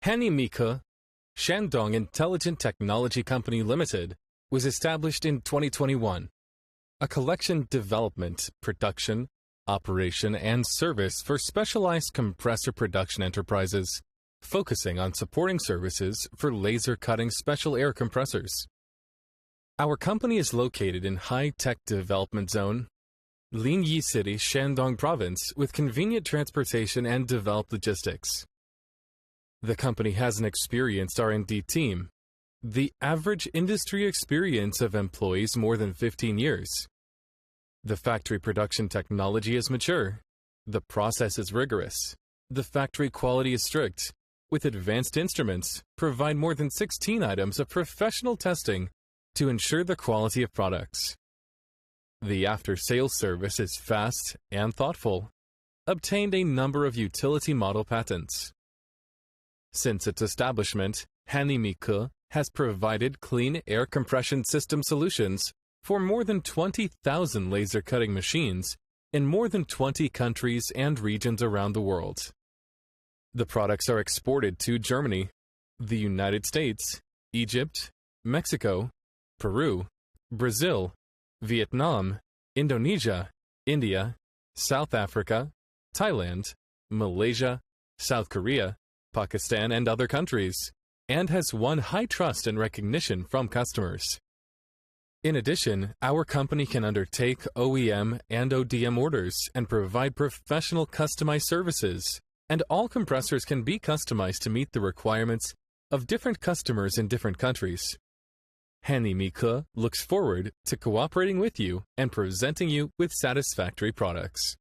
Hanimika, Shandong Intelligent Technology Company Limited, was established in 2021. A collection development, production, operation, and service for specialized compressor production enterprises, focusing on supporting services for laser cutting special air compressors. Our company is located in high-tech development zone, Linyi City, Shandong Province, with convenient transportation and developed logistics. The company has an experienced R&D team. The average industry experience of employees more than 15 years. The factory production technology is mature. The process is rigorous. The factory quality is strict. With advanced instruments, provide more than 16 items of professional testing to ensure the quality of products. The after-sales service is fast and thoughtful. Obtained a number of utility model patents. Since its establishment, Hanimika has provided clean air compression system solutions for more than 20,000 laser cutting machines in more than 20 countries and regions around the world. The products are exported to Germany, the United States, Egypt, Mexico, Peru, Brazil, Vietnam, Indonesia, India, South Africa, Thailand, Malaysia, South Korea, Pakistan, and other countries, and has won high trust and recognition from customers. In addition, our company can undertake OEM and ODM orders and provide professional customized services, and all compressors can be customized to meet the requirements of different customers in different countries. Hanimika looks forward to cooperating with you and presenting you with satisfactory products.